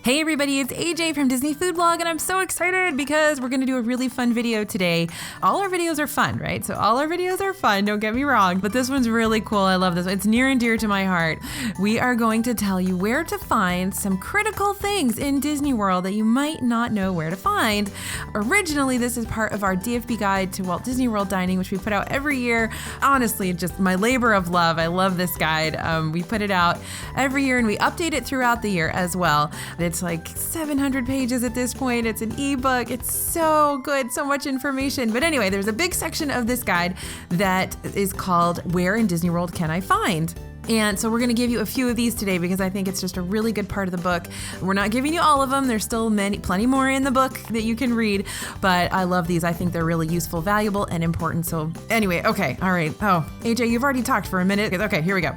Hey everybody, it's AJ from Disney Food Blog, and I'm so excited because we're going to do a really fun video today. All our videos are fun, right? So all our videos are fun, don't get me wrong, but this one's really cool. I love this one. It's near and dear to my heart. We are going to tell you where to find some critical things in Disney World that you might not know where to find. Originally, this is part of our DFB guide to Walt Disney World dining, which we put out every year. Honestly, just my labor of love. I love this guide. We put it out every year and we update it throughout the year as well. It's like 700 pages at this point. It's an ebook. It's so good, so much information. But anyway, there's a big section of this guide that is called Where in Disney World Can I Find? And so we're going to give you a few of these today because I think it's just a really good part of the book. We're not giving you all of them. There's still plenty more in the book that you can read, but I love these. I think they're really useful, valuable, and important. So anyway, okay, all right. Oh, AJ, you've already talked for a minute. Okay, here we go.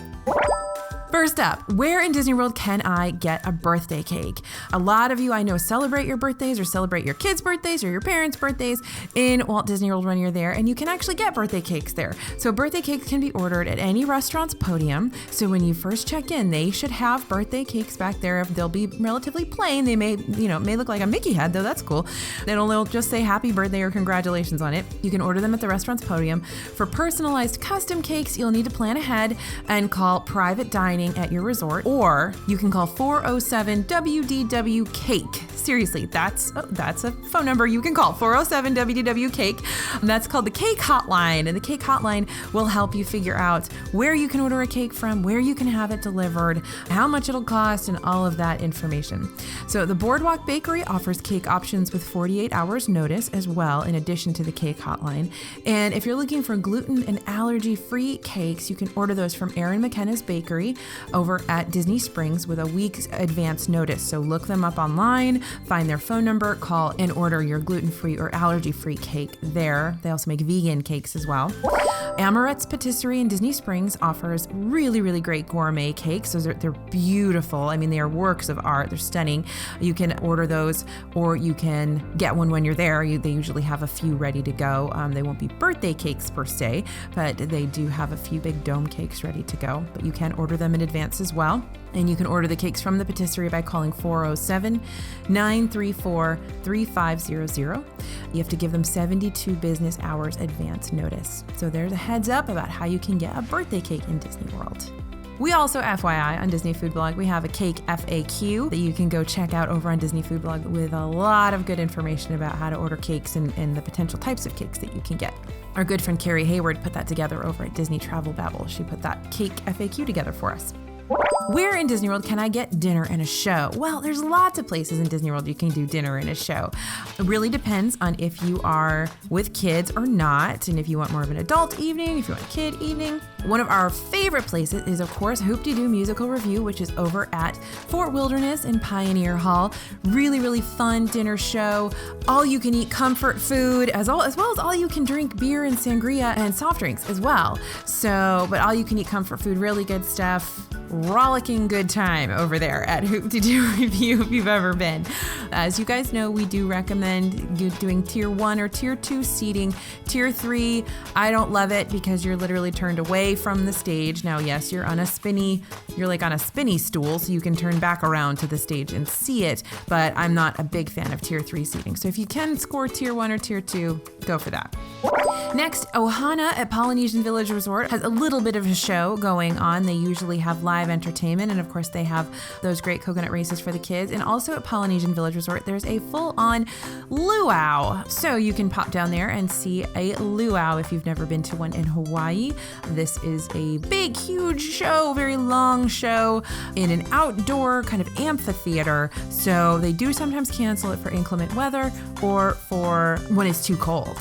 First up, where in Disney World can I get a birthday cake? A lot of you I know celebrate your birthdays or celebrate your kids' birthdays or your parents' birthdays in Walt Disney World when you're there, and you can actually get birthday cakes there. So birthday cakes can be ordered at any restaurant's podium. So when you first check in, they should have birthday cakes back there. They'll be relatively plain. They may look like a Mickey head, though that's cool. They'll just say happy birthday or congratulations on it. You can order them at the restaurant's podium. For personalized custom cakes, you'll need to plan ahead and call private dining at your resort, or you can call 407 WDW Cake. Seriously, that's a phone number you can call, 407 WDW Cake. That's called the Cake Hotline, and the Cake Hotline will help you figure out where you can order a cake from, where you can have it delivered, how much it'll cost, and all of that information. So the Boardwalk Bakery offers cake options with 48 hours notice as well, in addition to the Cake Hotline. And if you're looking for gluten and allergy-free cakes, you can order those from Aaron McKenna's Bakery over at Disney Springs with a week's advance notice. So look them up online, find their phone number, call, and order your gluten-free or allergy-free cake there. They also make vegan cakes as well. Amorette's Patisserie in Disney Springs offers really, really great gourmet cakes. They're beautiful. I mean, they are works of art. They're stunning. You can order those, or you can get one when you're there. They usually have a few ready to go. They won't be birthday cakes per se, but they do have a few big dome cakes ready to go. But you can order them in advance as well. And you can order the cakes from the patisserie by calling 407-934-3500. You have to give them 72 business hours advance notice. So there's a heads up about how you can get a birthday cake in Disney World. We also, FYI, on Disney Food Blog, we have a cake FAQ that you can go check out over on Disney Food Blog with a lot of good information about how to order cakes and the potential types of cakes that you can get. Our good friend Carrie Hayward put that together over at Disney Travel Babble. She put that cake FAQ together for us. Where in Disney World can I get dinner and a show? Well, there's lots of places in Disney World you can do dinner and a show. It really depends on if you are with kids or not, and if you want more of an adult evening, if you want a kid evening. One of our favorite places is, of course, Hoop-Dee-Doo Musical Review, which is over at Fort Wilderness in Pioneer Hall. Really, really fun dinner show. All you can eat comfort food, as well as all you can drink beer and sangria and soft drinks as well. But all you can eat comfort food, really good stuff. Rollicking good time over there at Hoop-Dee-Doo Review if you've ever been. As you guys know, we do recommend you doing tier 1 or tier 2 seating. Tier 3, I don't love it because you're literally turned away from the stage. Now, yes, you're like on a spinny stool, so you can turn back around to the stage and see it, but I'm not a big fan of tier 3 seating. So if you can score tier 1 or tier 2, go for that. Next, Ohana at Polynesian Village Resort has a little bit of a show going on. They usually have live entertainment, and of course they have those great coconut races for the kids. And also at Polynesian Village Resort, there's a full-on luau. So you can pop down there and see a luau if you've never been to one in Hawaii. This is a big, huge show, very long show in an outdoor kind of amphitheater. So they do sometimes cancel it for inclement weather or for when it's too cold.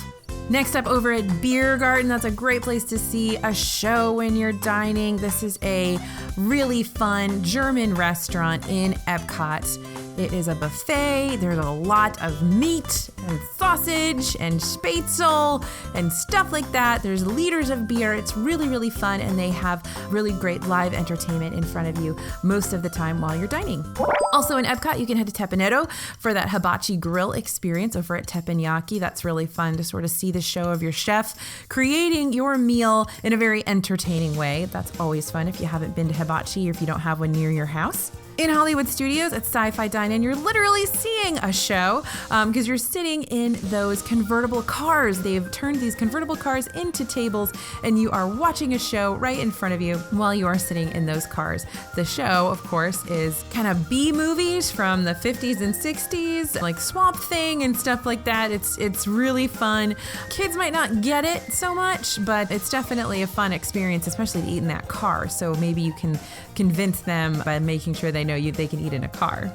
Next up, over at Biergarten, that's a great place to see a show when you're dining. This is a really fun German restaurant in Epcot. It is a buffet. There's a lot of meat and sausage and spätzle and stuff like that. There's liters of beer. It's really, really fun, and they have really great live entertainment in front of you most of the time while you're dining. Also in Epcot, you can head to Teppan for that hibachi grill experience over at Teppanyaki. That's really fun to sort of see the show of your chef creating your meal in a very entertaining way. That's always fun if you haven't been to hibachi or if you don't have one near your house. In Hollywood Studios at Sci-Fi Dine-In, you're literally seeing a show because you're sitting in those convertible cars. They've turned these convertible cars into tables, and you are watching a show right in front of you while you are sitting in those cars. The show, of course, is kind of B movies from the 50s and 60s, like Swamp Thing and stuff like that. It's really fun. Kids might not get it so much, but it's definitely a fun experience, especially to eat in that car. So maybe you can convince them by making sure they know they can eat in a car.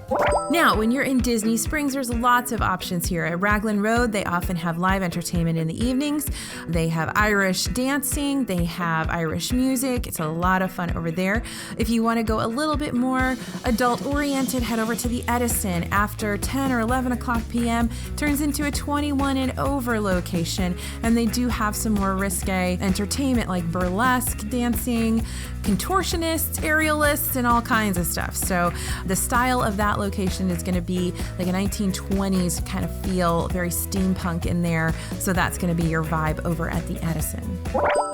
Now, when you're in Disney Springs, there's lots of options here. At Raglan Road, they often have live entertainment in the evenings. They have Irish dancing. They have Irish music. It's a lot of fun over there. If you want to go a little bit more adult-oriented, head over to the Edison. After 10 or 11 o'clock p.m., turns into a 21 and over location, and they do have some more risque entertainment like burlesque dancing, contortionists, aerialists, and all kinds of stuff. So the style of that location is going to be like a 1920s kind of feel, very steampunk in there. So that's going to be your vibe over at the Edison.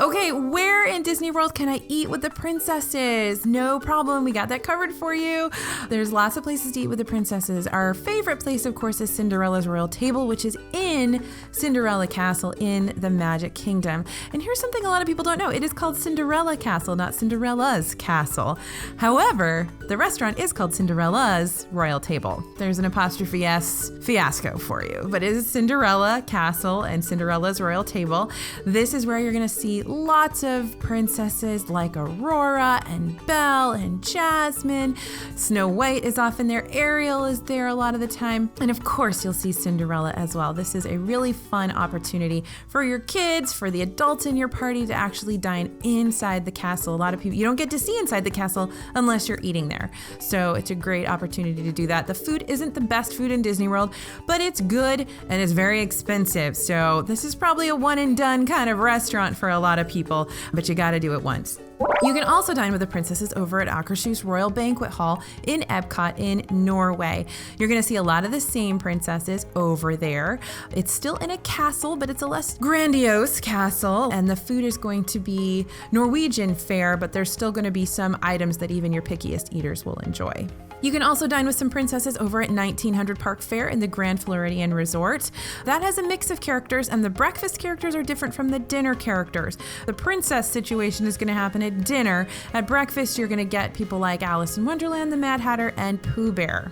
Okay, where in Disney World can I eat with the princesses? No problem, we got that covered for you. There's lots of places to eat with the princesses. Our favorite place, of course, is Cinderella's Royal Table, which is in Cinderella Castle in the Magic Kingdom. And here's something a lot of people don't know. It is called Cinderella Castle, not Cinderella's Castle. However, the restaurant is called Cinderella's Royal Table. There's an apostrophe S fiasco for you, but it is Cinderella Castle and Cinderella's Royal Table. This is where you're going to see lots of princesses like Aurora and Belle and Jasmine. Snow White is often there. Ariel is there a lot of the time. And of course, you'll see Cinderella as well. This is a really fun opportunity for your kids, for the adults in your party to actually dine inside the castle. A lot of people, you don't get to see inside the castle unless you're eating there. So it's a great opportunity to do that. The food isn't the best food in Disney World, but it's good and it's very expensive. So this is probably a one and done kind of restaurant for a lot of people, but you got to do it once. You can also dine with the princesses over at Akershus Royal Banquet Hall in Epcot in Norway. You're going to see a lot of the same princesses over there. It's still in a castle, but it's a less grandiose castle, and the food is going to be Norwegian fare, but there's still going to be some items that even your pickiest eaters will enjoy. You can also dine with some princesses over at 1900 Park Fair in the Grand Floridian Resort. That has a mix of characters, and the breakfast characters are different from the dinner characters. The princess situation is going to happen at dinner. At breakfast, you're going to get people like Alice in Wonderland, the Mad Hatter, and Pooh Bear.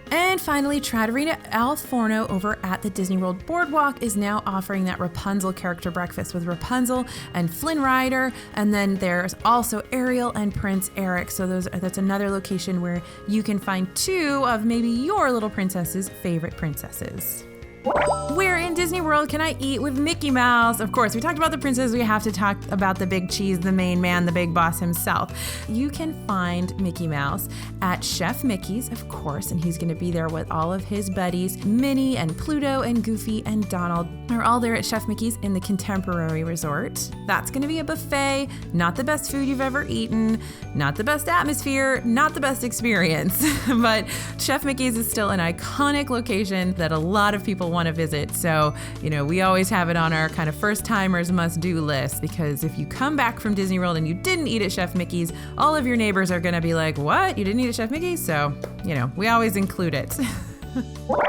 And finally, Trattoria al Forno over at the Disney World Boardwalk is now offering that Rapunzel character breakfast with Rapunzel and Flynn Rider. And then there's also Ariel and Prince Eric. So that's another location where you can find two of maybe your little princess's favorite princesses. Where in Disney World can I eat with Mickey Mouse? Of course, we talked about the princess. We have to talk about the big cheese, the main man, the big boss himself. You can find Mickey Mouse at Chef Mickey's, of course, and he's going to be there with all of his buddies. Minnie and Pluto and Goofy and Donald are all there at Chef Mickey's in the Contemporary Resort. That's going to be a buffet, not the best food you've ever eaten, not the best atmosphere, not the best experience, but Chef Mickey's is still an iconic location that a lot of people want to visit. So, we always have it on our kind of first timers must do list, because if you come back from Disney World and you didn't eat at Chef Mickey's, all of your neighbors are going to be like, what? You didn't eat at Chef Mickey's? So, we always include it.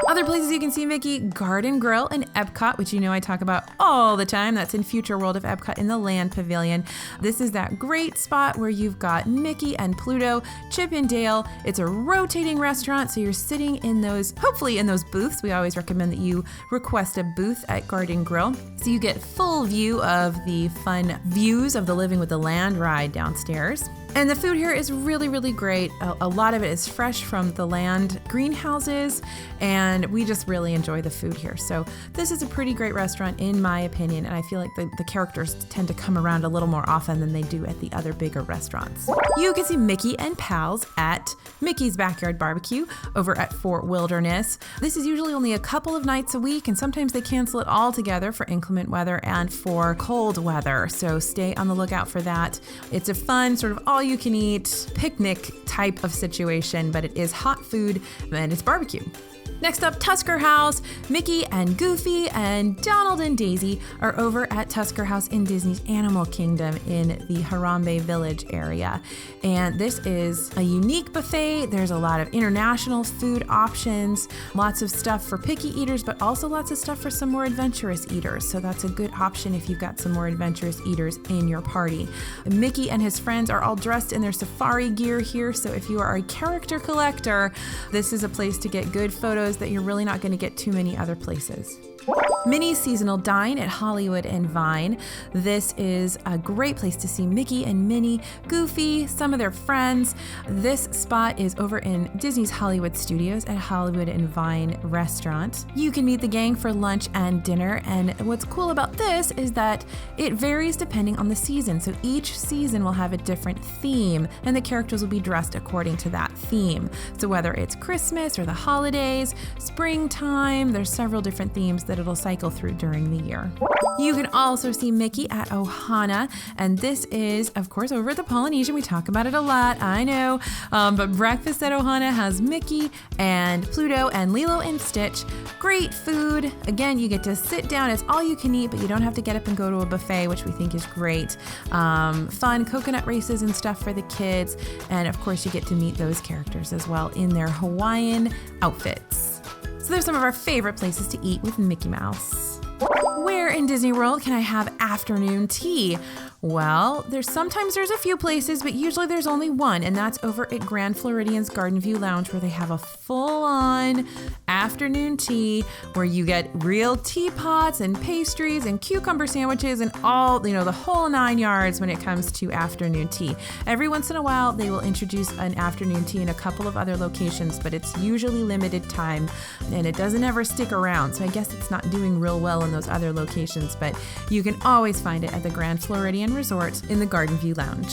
Other places you can see Mickey, Garden Grill in Epcot, which I talk about all the time. That's in Future World of Epcot in the Land Pavilion. This is that great spot where you've got Mickey and Pluto, Chip and Dale. It's a rotating restaurant, so you're sitting in hopefully in those booths. We always recommend that you request a booth at Garden Grill, so you get full view of the fun views of the Living with the Land ride downstairs. And the food here is really, really great. A lot of it is fresh from the land greenhouses, and we just really enjoy the food here. So this is a pretty great restaurant in my opinion, and I feel like the characters tend to come around a little more often than they do at the other bigger restaurants. You can see Mickey and Pals at Mickey's Backyard Barbecue over at Fort Wilderness. This is usually only a couple of nights a week, and sometimes they cancel it all together for inclement weather and for cold weather. So stay on the lookout for that. It's a fun sort of all all-you-can-eat picnic type of situation, but it is hot food and it's barbecue. Next up, Tusker House. Mickey and Goofy and Donald and Daisy are over at Tusker House in Disney's Animal Kingdom in the Harambe Village area. And this is a unique buffet. There's a lot of international food options, lots of stuff for picky eaters, but also lots of stuff for some more adventurous eaters. So that's a good option if you've got some more adventurous eaters in your party. Mickey and his friends are all dressed in their safari gear here. So if you are a character collector, this is a place to get good photos that you're really not going to get too many other places. Minnie's seasonal dine at Hollywood and Vine. This is a great place to see Mickey and Minnie, Goofy, some of their friends. This spot is over in Disney's Hollywood Studios at Hollywood and Vine restaurant. You can meet the gang for lunch and dinner, and what's cool about this is that it varies depending on the season. So each season will have a different theme, and the characters will be dressed according to that theme. So whether it's Christmas or the holidays, springtime, there's several different themes that it'll cycle through during the year. You can also see Mickey at Ohana, and this is, of course, over at the Polynesian. We talk about it a lot, I know, but breakfast at Ohana has Mickey and Pluto and Lilo and Stitch. Great food. Again, you get to sit down. It's all you can eat, but you don't have to get up and go to a buffet, which we think is great. Fun coconut races and stuff for the kids, and of course, you get to meet those characters as well in their Hawaiian outfits. So there's some of our favorite places to eat with Mickey Mouse. Where in Disney World can I have afternoon tea? Well, sometimes there's a few places, but usually there's only one, and that's over at Grand Floridian's Garden View Lounge, where they have a full-on afternoon tea where you get real teapots and pastries and cucumber sandwiches and all, the whole 9 yards when it comes to afternoon tea. Every once in a while, they will introduce an afternoon tea in a couple of other locations, but it's usually limited time, and it doesn't ever stick around, so I guess it's not doing real well in those other locations, but you can always find it at the Grand Floridian Resort in the Garden View Lounge.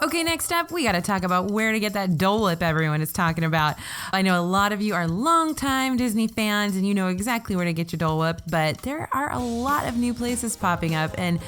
Okay, next up, we got to talk about where to get that Dole Whip everyone is talking about. I know a lot of you are longtime Disney fans and you know exactly where to get your Dole Whip, but there are a lot of new places popping up, and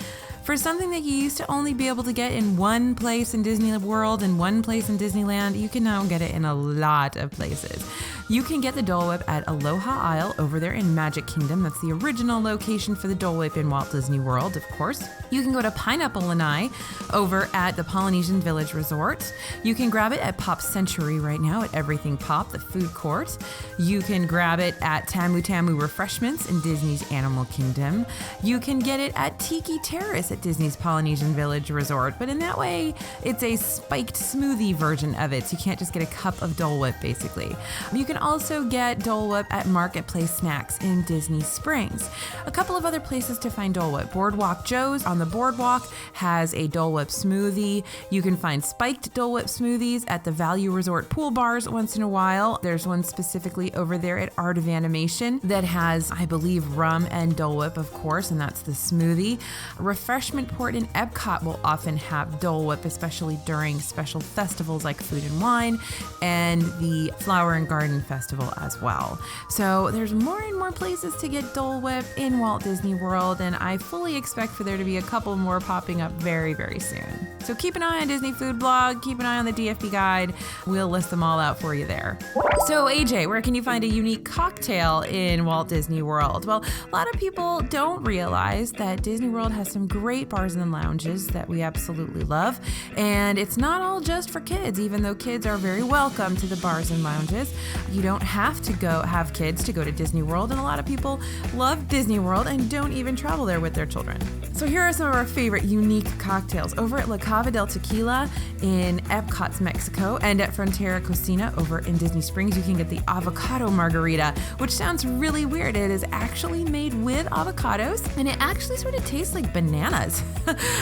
for something that you used to only be able to get in one place in Disney World and one place in Disneyland, you can now get it in a lot of places. You can get the Dole Whip at Aloha Isle over there in Magic Kingdom. That's the original location for the Dole Whip in Walt Disney World, of course. You can go to Pineapple Lanai over at the Polynesian Village Resort. You can grab it at Pop Century right now at Everything Pop, the food court. You can grab it at Tamu Tamu Refreshments in Disney's Animal Kingdom. You can get it at Tiki Terrace at Disney's Polynesian Village Resort, but in that way, it's a spiked smoothie version of it, so you can't just get a cup of Dole Whip, basically. You can also get Dole Whip at Marketplace Snacks in Disney Springs. A couple of other places to find Dole Whip. Boardwalk Joe's on the boardwalk has a Dole Whip smoothie. You can find spiked Dole Whip smoothies at the Value Resort pool bars once in a while. There's one specifically over there at Art of Animation that has, I believe, rum and Dole Whip, of course, and that's the smoothie. Refreshment Port in Epcot will often have Dole Whip, especially during special festivals like Food and Wine and the Flower and Garden Festival as well. So there's more and more places to get Dole Whip in Walt Disney World, and I fully expect for there to be a couple more popping up very, very soon. So keep an eye on Disney Food Blog, keep an eye on the DFB Guide. We'll list them all out for you there. So AJ, where can you find a unique cocktail in Walt Disney World? Well, a lot of people don't realize that Disney World has some great bars and lounges that we absolutely love. And it's not all just for kids, even though kids are very welcome to the bars and lounges. You don't have to go have kids to go to Disney World, and a lot of people love Disney World and don't even travel there with their children. So here are some of our favorite unique cocktails. Over at La Cava del Tequila in Epcot's Mexico and at Frontera Cocina over in Disney Springs, you can get the Avocado Margarita, which sounds really weird. It is actually made with avocados, and it actually sort of tastes like bananas.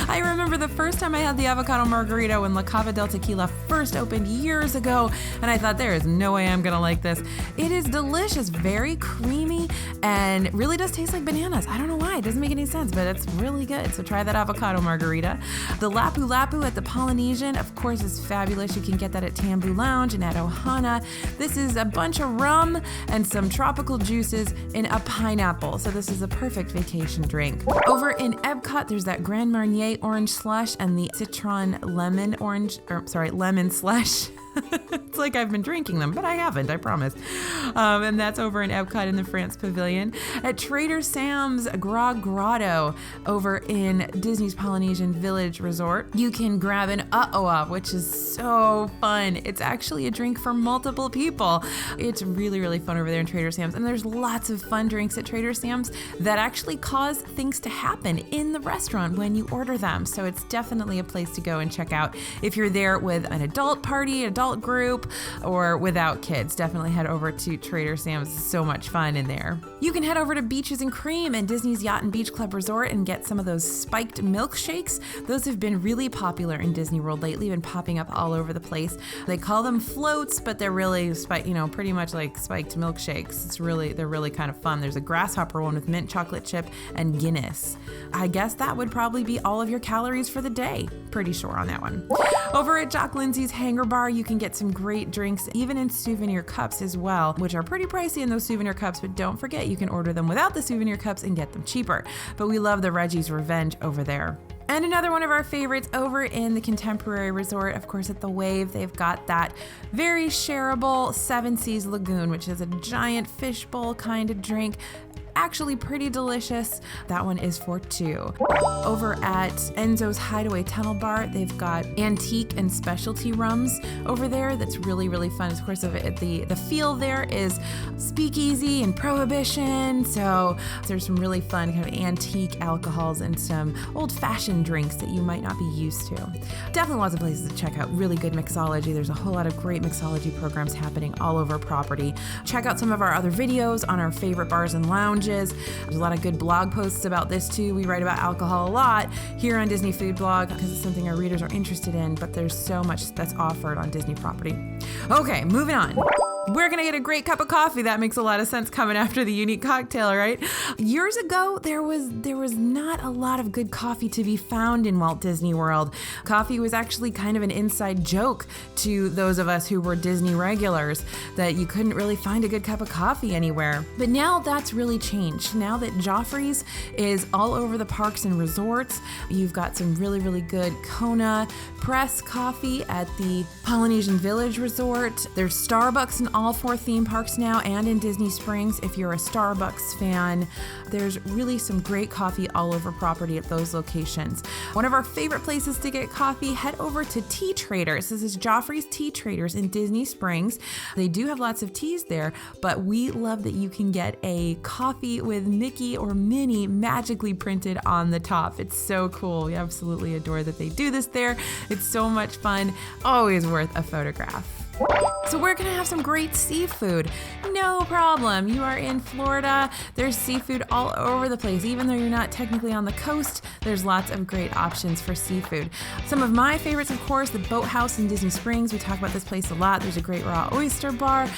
I remember the first time I had the Avocado Margarita when La Cava del Tequila first opened years ago, and I thought there is no way I'm gonna like like this. It is delicious, very creamy, and really does taste like bananas. I don't know why. It doesn't make any sense, but it's really good. So try that avocado margarita. The Lapu Lapu at the Polynesian, of course, is fabulous. You can get that at Tambu Lounge and at Ohana. This is a bunch of rum and some tropical juices in a pineapple. So this is a perfect vacation drink. Over in Epcot, there's that Grand Marnier orange slush and the citron lemon slush. It's like I've been drinking them, but I haven't, I promise. And that's over in Epcot in the France Pavilion. At Trader Sam's Grog Grotto over in Disney's Polynesian Village Resort, you can grab an A'oa, which is so fun. It's actually a drink for multiple people. It's really, really fun over there in Trader Sam's. And there's lots of fun drinks at Trader Sam's that actually cause things to happen in the restaurant when you order them. So it's definitely a place to go and check out if you're there with an adult party, adult group, or without kids. Definitely head over to Trader Sam's. It's so much fun in there. You can head over to Beaches and Cream and Disney's Yacht and Beach Club Resort and get some of those spiked milkshakes. Those have been really popular in Disney World lately, been popping up all over the place. They call them floats, but they're really pretty much like spiked milkshakes. They're really kind of fun. There's a grasshopper one with mint chocolate chip and Guinness. I guess that would probably be all of your calories for the day. Pretty sure on that one. Over at Jock Lindsay's Hangar Bar, you can get some great drinks, even in souvenir cups as well, which are pretty pricey in those souvenir cups, but don't forget you can order them without the souvenir cups and get them cheaper. But we love the Reggie's Revenge over there. And another one of our favorites over in the Contemporary Resort, of course, at the Wave, they've got that very shareable Seven Seas Lagoon, which is a giant fishbowl kind of drink. Actually pretty delicious. That one is for two. Over at Enzo's Hideaway Tunnel Bar, they've got antique and specialty rums over there. That's really, really fun. Of course, the feel there is speakeasy and prohibition. So there's some really fun kind of antique alcohols and some old-fashioned drinks that you might not be used to. Definitely lots of places to check out. Really good mixology. There's a whole lot of great mixology programs happening all over property. Check out some of our other videos on our favorite bars and lounges. There's a lot of good blog posts about this too. We write about alcohol a lot here on Disney Food Blog because it's something our readers are interested in, but there's so much that's offered on Disney property. Okay, moving on. We're going to get a great cup of coffee. That makes a lot of sense coming after the unique cocktail, right? Years ago, there was not a lot of good coffee to be found in Walt Disney World. Coffee was actually kind of an inside joke to those of us who were Disney regulars, that you couldn't really find a good cup of coffee anywhere. But now that's really changed. Now that Joffrey's is all over the parks and resorts, you've got some really, really good Kona press coffee at the Polynesian Village Resort. There's Starbucks in all 4 theme parks now and in Disney Springs. If you're a Starbucks fan, there's really some great coffee all over property at those locations. One of our favorite places to get coffee, head over to Tea Traders. This is Joffrey's Tea Traders in Disney Springs. They do have lots of teas there, but we love that you can get a coffee with Mickey or Minnie magically printed on the top. It's so cool. We absolutely adore that they do this there. It's so much fun. Always worth a photograph. So we're gonna have some great seafood. No problem. You are in Florida. There's seafood all over the place. Even though you're not technically on the coast, there's lots of great options for seafood. Some of my favorites, of course, the Boathouse in Disney Springs. We talk about this place a lot. There's a great raw oyster bar.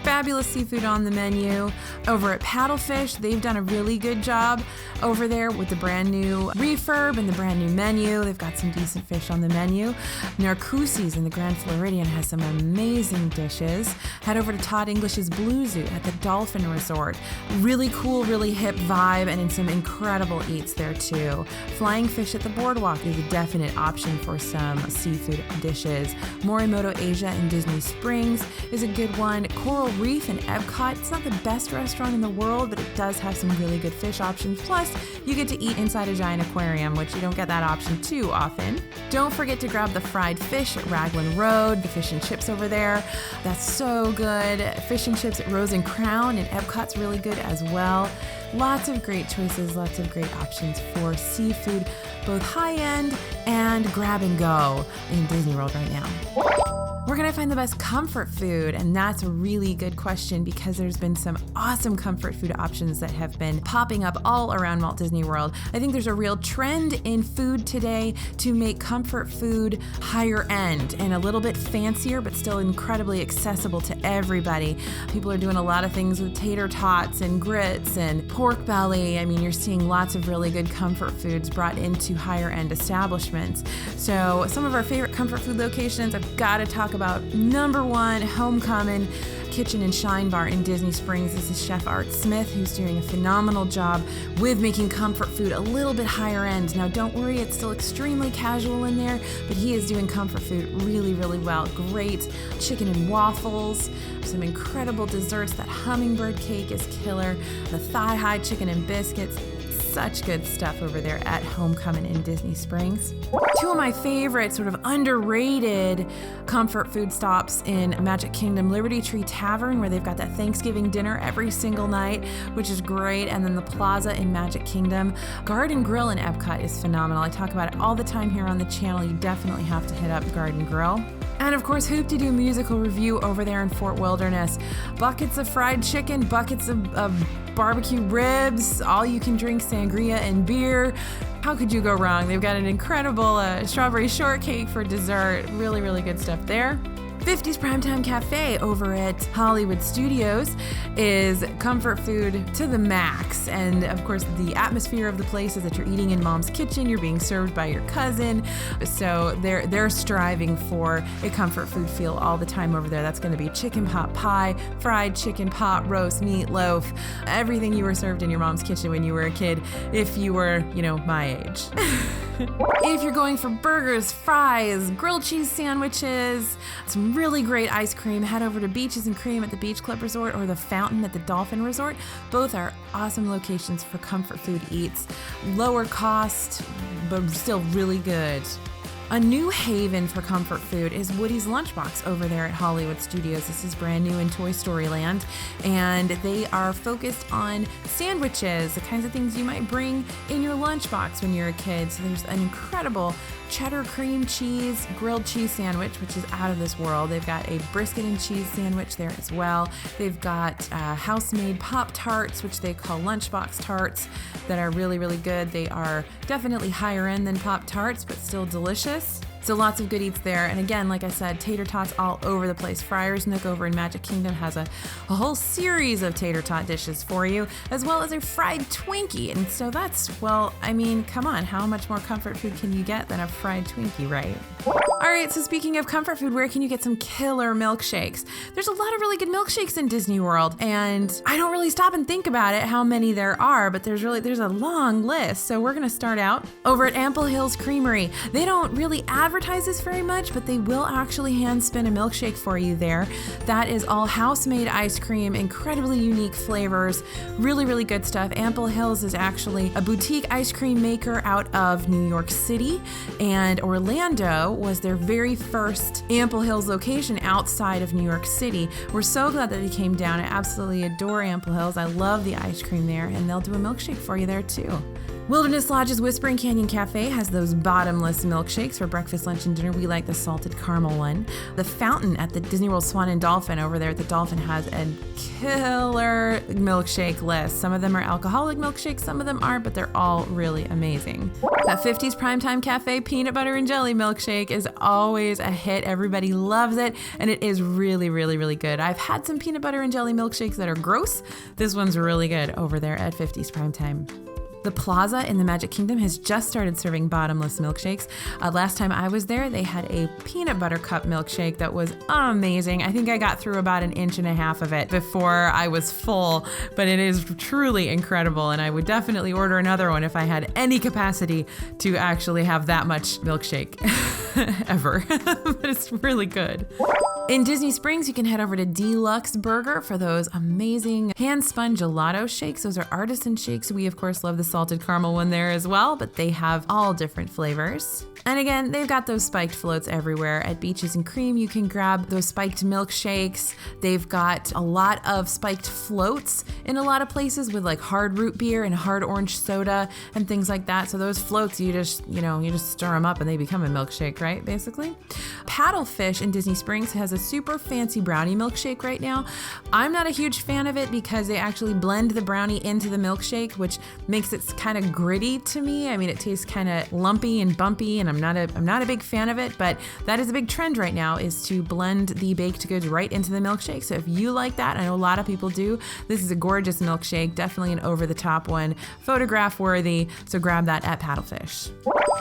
Fabulous seafood on the menu. Over at Paddlefish, they've done a really good job over there with the brand new refurb and the brand new menu. They've got some decent fish on the menu. Narcoosee's in the Grand Floridian has some amazing dishes. Head over to Todd English's Bluezoo at the Dolphin Resort. Really cool, really hip vibe, and in some incredible eats there too. Flying Fish at the Boardwalk is a definite option for some seafood dishes. Morimoto Asia in Disney Springs is a good one. Coral Reef in Epcot. It's not the best restaurant in the world, but it does have some really good fish options. Plus, you get to eat inside a giant aquarium, which you don't get that option too often. Don't forget to grab the fried fish at Raglan Road, the fish and chips over there. That's so good. Fish and chips at Rose and Crown in Epcot's really good as well. Lots of great choices, lots of great options for seafood, both high-end and grab and go in Disney World right now. Where can I find the best comfort food? And that's a really good question because there's been some awesome comfort food options that have been popping up all around Walt Disney World. I think there's a real trend in food today to make comfort food higher end and a little bit fancier, but still incredibly accessible to everybody. People are doing a lot of things with tater tots and grits and pork belly. I mean, you're seeing lots of really good comfort foods brought into higher end establishments. So some of our favorite comfort food locations, I've got to talk about number one, Homecoming Kitchen and Shine Bar in Disney Springs. This is Chef Art Smith, who's doing a phenomenal job with making comfort food a little bit higher end. Now, don't worry, it's still extremely casual in there, but he is doing comfort food really, really well. Great chicken and waffles, some incredible desserts. That hummingbird cake is killer. The thigh-high chicken and biscuits. Such good stuff over there at Homecoming in Disney Springs. Two of my favorite sort of underrated comfort food stops in Magic Kingdom, Liberty Tree Tavern, where they've got that Thanksgiving dinner every single night, which is great. And then the Plaza in Magic Kingdom. Garden Grill in Epcot is phenomenal. I talk about it all the time here on the channel. You definitely have to hit up Garden Grill. And of course, Hoop-Dee-Doo Musical Review over there in Fort Wilderness. Buckets of fried chicken, buckets of barbecue ribs, all you can drink sangria and beer. How could you go wrong? They've got an incredible strawberry shortcake for dessert. Really, really good stuff there. 50s Primetime Cafe over at Hollywood Studios is comfort food to the max. And of course, the atmosphere of the place is that you're eating in mom's kitchen, you're being served by your cousin. So they're striving for a comfort food feel all the time over there. That's going to be chicken pot pie, fried chicken, pot roast, meatloaf, everything you were served in your mom's kitchen when you were a kid, if you were, my age. If you're going for burgers, fries, grilled cheese sandwiches, some really great ice cream, head over to Beaches and Cream at the Beach Club Resort or the Fountain at the Dolphin Resort. Both are awesome locations for comfort food eats. Lower cost, but still really good. A new haven for comfort food is Woody's Lunchbox over there at Hollywood Studios. This is brand new in Toy Story Land, and they are focused on sandwiches, the kinds of things you might bring in your lunchbox when you're a kid. So there's an incredible cheddar cream cheese grilled cheese sandwich, which is out of this world. They've got a brisket and cheese sandwich there as well. They've got house-made Pop-Tarts, which they call lunchbox tarts, that are really, really good. They are definitely higher end than Pop-Tarts, but still delicious. So lots of good eats there. And again, like I said, tater tots all over the place. Friar's Nook over in Magic Kingdom has a whole series of tater tot dishes for you, as well as a fried Twinkie. And so that's, come on, how much more comfort food can you get than a fried Twinkie, right? All right, so speaking of comfort food, where can you get some killer milkshakes? There's a lot of really good milkshakes in Disney World, and I don't really stop and think about it, how many there are, but there's a long list. So we're gonna start out over at Ample Hills Creamery. They don't really advertise this very much, but they will actually hand spin a milkshake for you there. That is all house-made ice cream, incredibly unique flavors, really, really good stuff. Ample Hills is actually a boutique ice cream maker out of New York City, and Orlando was their very first Ample Hills location outside of New York City. We're so glad that they came down. I absolutely adore Ample Hills. I love the ice cream there, and they'll do a milkshake for you there too. Wilderness Lodge's Whispering Canyon Cafe has those bottomless milkshakes for breakfast, lunch, and dinner. We like the salted caramel one. The Fountain at the Disney World Swan and Dolphin over there at the Dolphin has a killer milkshake list. Some of them are alcoholic milkshakes, some of them aren't, but they're all really amazing. That 50s Primetime Cafe peanut butter and jelly milkshake is always a hit. Everybody loves it, and it is really, really, really good. I've had some peanut butter and jelly milkshakes that are gross. This one's really good over there at 50s Primetime. The Plaza in the Magic Kingdom has just started serving bottomless milkshakes. Last time I was there, they had a peanut butter cup milkshake that was amazing. I think I got through about 1.5 inches of it before I was full, but it is truly incredible, and I would definitely order another one if I had any capacity to actually have that much milkshake ever. But it's really good. In Disney Springs, you can head over to Deluxe Burger for those amazing hand-spun gelato shakes. Those are artisan shakes. We, of course, love the salted caramel one there as well, but they have all different flavors. And again, they've got those spiked floats everywhere. At Beaches and Cream, you can grab those spiked milkshakes. They've got a lot of spiked floats in a lot of places with like hard root beer and hard orange soda and things like that. So those floats, you just stir them up and they become a milkshake, right? Basically. Paddlefish in Disney Springs has a super fancy brownie milkshake right now. I'm not a huge fan of it because they actually blend the brownie into the milkshake, which makes it kind of gritty to me. I mean, it tastes kind of lumpy and bumpy, and I'm not a big fan of it, but that is a big trend right now, is to blend the baked goods right into the milkshake. So if you like that, I know a lot of people do, this is a gorgeous milkshake, definitely an over-the-top one, photograph worthy, so grab that at Paddlefish.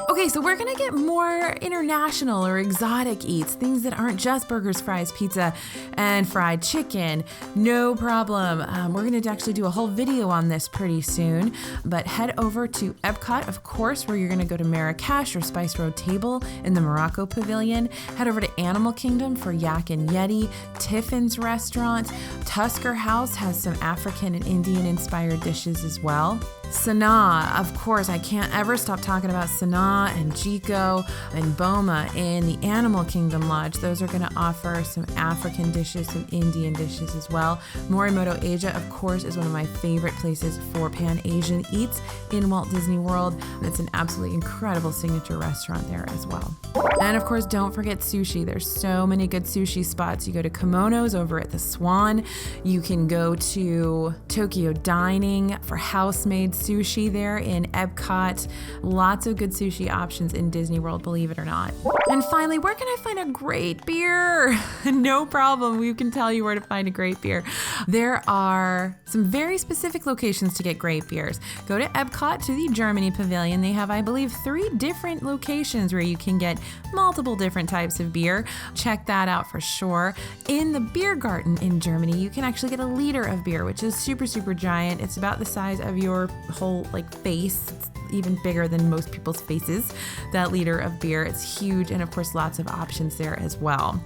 Okay, so we're gonna get more international or exotic eats, things that aren't just burgers, fries, pizza, and fried chicken. No problem. We're gonna actually do a whole video on this pretty soon, but head over to Epcot, of course, where you're gonna go to Marrakesh or Spice Road Table in the Morocco Pavilion. Head over to Animal Kingdom for Yak and Yeti, Tiffin's Restaurant. Tusker House has some African and Indian inspired dishes as well. Sanaa, of course, I can't ever stop talking about Sanaa and Jiko and Boma in the Animal Kingdom Lodge. Those are going to offer some African dishes, some Indian dishes as well. Morimoto Asia, of course, is one of my favorite places for Pan-Asian eats in Walt Disney World. It's an absolutely incredible signature restaurant there as well. And of course, don't forget sushi. There's so many good sushi spots. You go to Kimonos over at the Swan. You can go to Tokyo Dining for house-made sushi there in Epcot. Lots of good sushi options in Disney World, believe it or not. And finally, where can I find a great beer? No problem, we can tell you where to find a great beer. There are some very specific locations to get great beers. Go to Epcot to the Germany Pavilion. They have, I believe, 3 different locations where you can get multiple different types of beer. Check that out for sure. In the Biergarten in Germany, you can actually get a liter of beer, which is super, super giant. It's about the size of your whole face. It's even bigger than most people's faces, that liter of beer. It's huge, and of course lots of options there as well.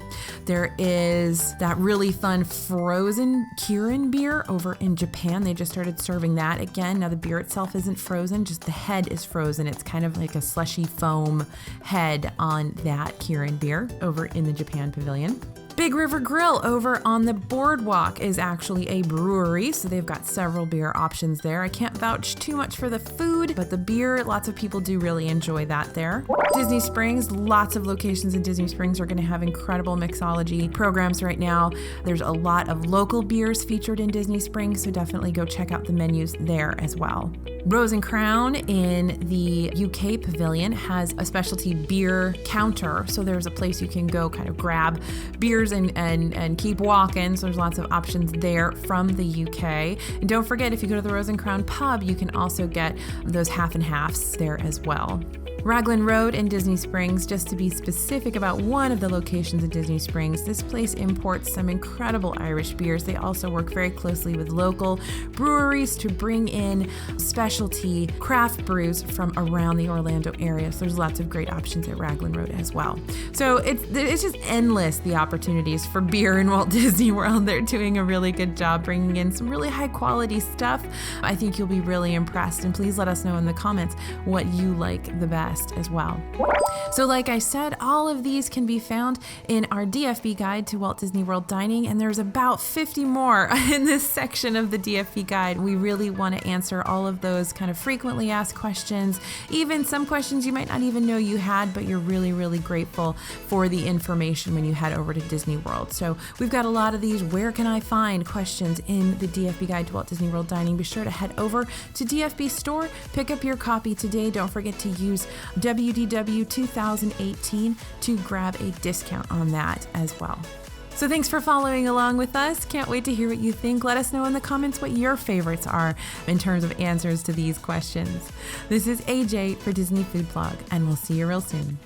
There is that really fun frozen Kirin beer over in Japan. They just started serving that again. Now the beer itself isn't frozen, just the head is frozen. It's kind of like a slushy foam head on that Kirin beer over in the Japan Pavilion. Big River Grill over on the Boardwalk is actually a brewery, so they've got several beer options there. I can't vouch too much for the food, but the beer, lots of people do really enjoy that there. Disney Springs, lots of locations in Disney Springs are going to have incredible mixology programs right now. There's a lot of local beers featured in Disney Springs, so definitely go check out the menus there as well. Rose and Crown in the UK Pavilion has a specialty beer counter, so there's a place you can go kind of grab beers and keep walking. So there's lots of options there from the UK. And don't forget, if you go to the Rose and Crown pub, you can also get those half and halves there as well. Raglan Road in Disney Springs, just to be specific about one of the locations in Disney Springs, this place imports some incredible Irish beers. They also work very closely with local breweries to bring in specialty craft brews from around the Orlando area. So there's lots of great options at Raglan Road as well. So it's just endless, the opportunities for beer in Walt Disney World. They're doing a really good job bringing in some really high quality stuff. I think you'll be really impressed, and please let us know in the comments what you like the best as well. So like I said, all of these can be found in our DFB guide to Walt Disney World dining, and there's about 50 more in this section of the DFB guide. We really want to answer all of those kind of frequently asked questions, even some questions you might not even know you had, but you're really, really grateful for the information when you head over to Disney World. So we've got a lot of these where can I find questions in the DFB guide to Walt Disney World dining. Be sure to head over to DFB store, pick up your copy today. Don't forget to use WDW 2018 to grab a discount on that as well. So thanks for following along with us. Can't wait to hear what you think. Let us know in the comments what your favorites are in terms of answers to these questions. This is AJ for Disney Food Blog, and we'll see you real soon.